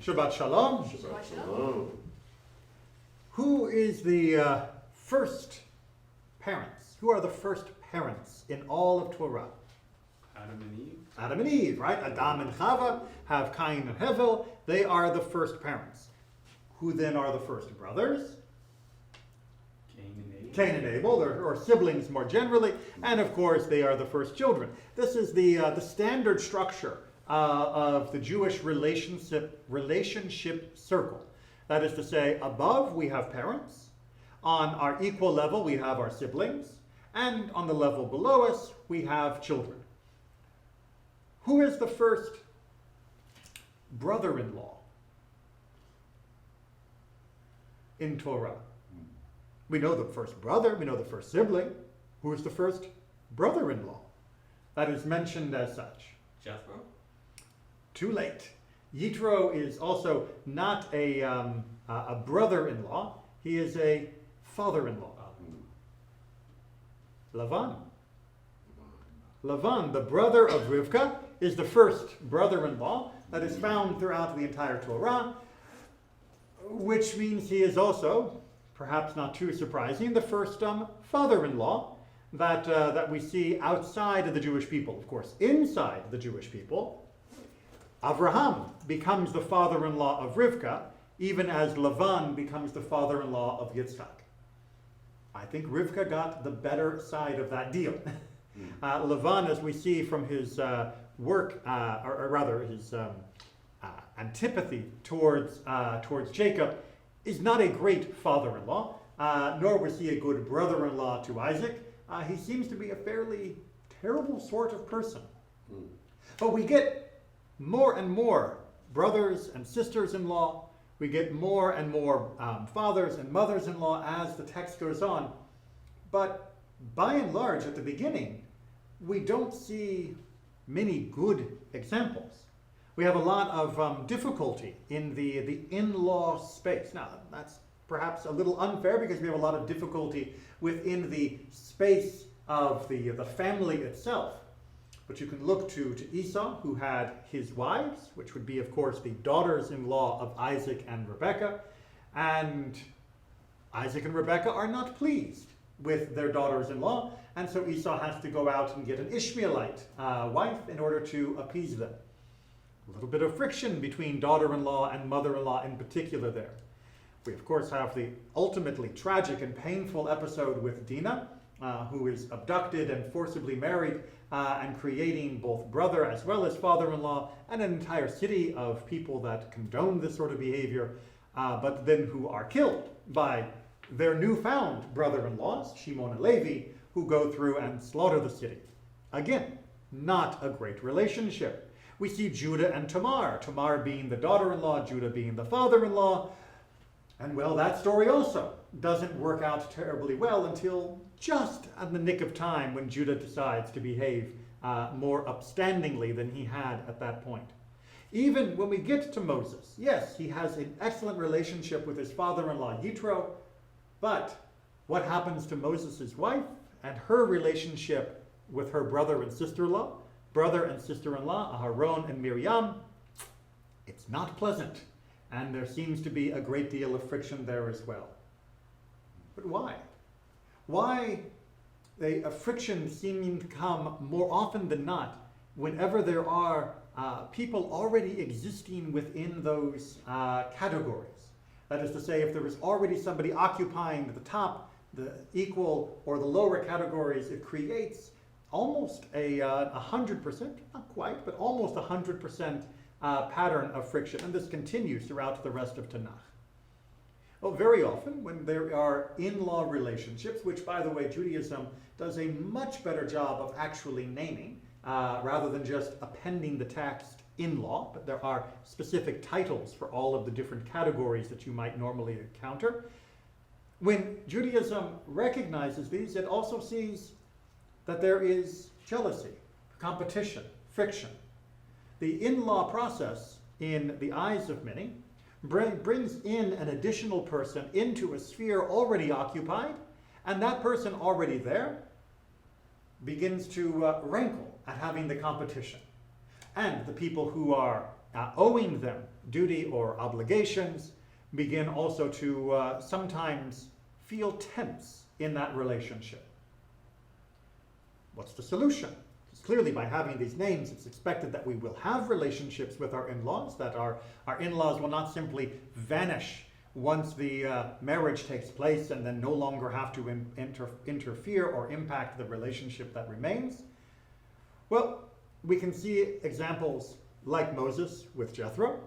Shabbat Shalom. Shabbat Shalom. Who is the first parents? Who are the first parents in all of Torah? Adam and Eve. Adam and Eve, right? Adam and Chava have Cain and Hevel. They are the first parents. Who then are the first brothers? Cain and Abel, or siblings more generally, and of course they are the first children. This is the standard structure of the Jewish relationship circle. That is to say, above we have parents, on our equal level we have our siblings, and on the level below us we have children. Who is the first brother-in-law in Torah? We know the first brother, we know the first sibling. Who is the first brother-in-law that is mentioned as such? Jethro. Too late. Yitro is also not a brother-in-law. He is a father-in-law. Lavan. Lavan, the brother of Rivka, is the first brother-in-law that is found throughout the entire Torah, which means he is also, perhaps not too surprising, the first father-in-law that we see outside of the Jewish people. Of course, inside the Jewish people, Avraham becomes the father-in-law of Rivka, even as Lavan becomes the father-in-law of Yitzchak. I think Rivka got the better side of that deal. Lavan, as we see from his work, or rather his antipathy towards Jacob, is not a great father-in-law, nor was he a good brother-in-law to Isaac. He seems to be a fairly terrible sort of person. But we get more and more brothers and sisters-in-law. We get more and more fathers and mothers-in-law as the text goes on. But by and large, at the beginning, we don't see many good examples. We have a lot of difficulty in the in-law space. Now, that's perhaps a little unfair because we have a lot of difficulty within the space of the family itself. But you can look to Esau, who had his wives, which would be, of course, the daughters-in-law of Isaac and Rebekah. And Isaac and Rebekah are not pleased with their daughters-in-law, and so Esau has to go out and get an Ishmaelite wife in order to appease them. A little bit of friction between daughter-in-law and mother-in-law in particular there. We, of course, have the ultimately tragic and painful episode with Dinah, who is abducted and forcibly married, and creating both brother as well as father-in-law, and an entire city of people that condone this sort of behavior, but then who are killed by their newfound brother-in-laws, Shimon and Levi, who go through and slaughter the city. Again, not a great relationship. We see Judah and Tamar, Tamar being the daughter-in-law, Judah being the father-in-law, and well, that story also doesn't work out terribly well until just in the nick of time when Judah decides to behave more upstandingly than he had at that point. Even when we get to Moses, yes, he has an excellent relationship with his father-in-law Yitro, but what happens to Moses' wife and her relationship with her brother and sister-in-law, Aharon and Miriam? It's not pleasant, and there seems to be a great deal of friction there as well. But why? Why a friction seeming to come more often than not whenever there are people already existing within those categories? That is to say, if there is already somebody occupying the top, the equal, or the lower categories, it creates almost a 100%, not quite, but almost 100% pattern of friction. And this continues throughout the rest of Tanakh. Well, very often when there are in-law relationships, which, by the way, Judaism does a much better job of actually naming, rather than just appending the text in-law, but there are specific titles for all of the different categories that you might normally encounter. When Judaism recognizes these, it also sees that there is jealousy, competition, friction. The in-law process, in the eyes of many, brings in an additional person into a sphere already occupied, and that person already there begins to rankle at having the competition. And the people who are owing them duty or obligations begin also to sometimes feel tense in that relationship. What's the solution? Because clearly by having these names, it's expected that we will have relationships with our in-laws, that our in-laws will not simply vanish once the marriage takes place and then no longer have to interfere or impact the relationship that remains. Well, we can see examples like Moses with Jethro,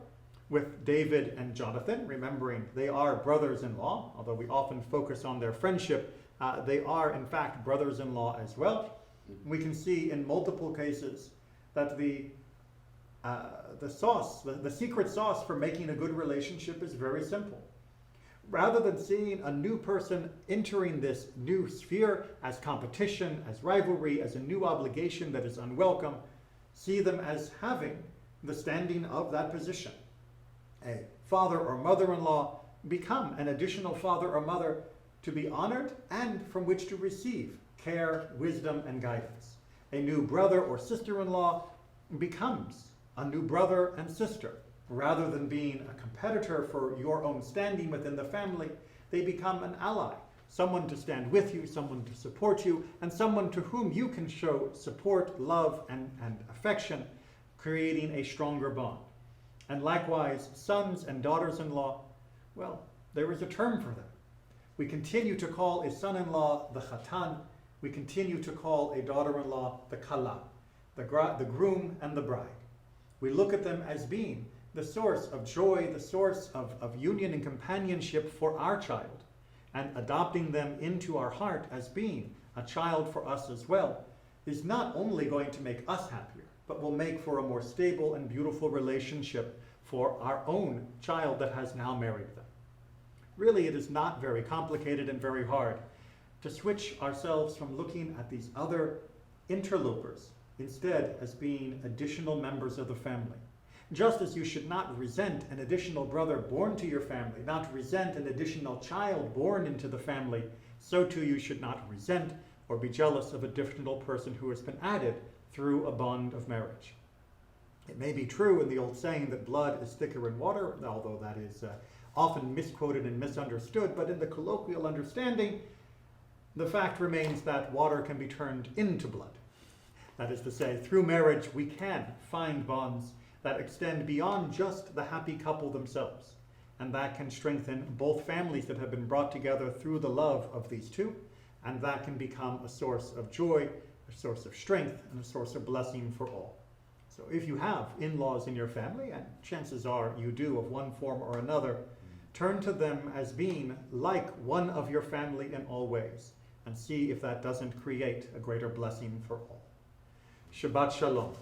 with David and Jonathan, remembering they are brothers-in-law, although we often focus on their friendship, they are in fact brothers-in-law as well. We can see in multiple cases that the secret sauce for making a good relationship is very simple. Rather than seeing a new person entering this new sphere as competition, as rivalry, as a new obligation that is unwelcome, see them as having the standing of that position. A father or mother-in-law become an additional father or mother to be honored and from which to receive care, wisdom, and guidance. A new brother or sister-in-law becomes a new brother and sister. Rather than being a competitor for your own standing within the family, they become an ally, someone to stand with you, someone to support you, and someone to whom you can show support, love, and affection, creating a stronger bond. And likewise, sons and daughters-in-law, well, there is a term for them. We continue to call a son-in-law the chatan. We continue to call a daughter-in-law the kala, the groom and the bride. We look at them as being the source of joy, the source of union and companionship for our child, and adopting them into our heart as being a child for us as well is not only going to make us happier, but will make for a more stable and beautiful relationship for our own child that has now married them. Really, it is not very complicated and very hard to switch ourselves from looking at these other interlopers instead as being additional members of the family. Just as you should not resent an additional brother born to your family, not resent an additional child born into the family, so too you should not resent or be jealous of a additional person who has been added through a bond of marriage. It may be true in the old saying that blood is thicker in water, although that is often misquoted and misunderstood, but in the colloquial understanding, the fact remains that water can be turned into blood. That is to say, through marriage we can find bonds that extend beyond just the happy couple themselves, and that can strengthen both families that have been brought together through the love of these two, and that can become a source of joy, a source of strength, and a source of blessing for all. So if you have in-laws in your family, and chances are you do of one form or another, turn to them as being like one of your family in all ways, and see if that doesn't create a greater blessing for all. Shabbat Shalom.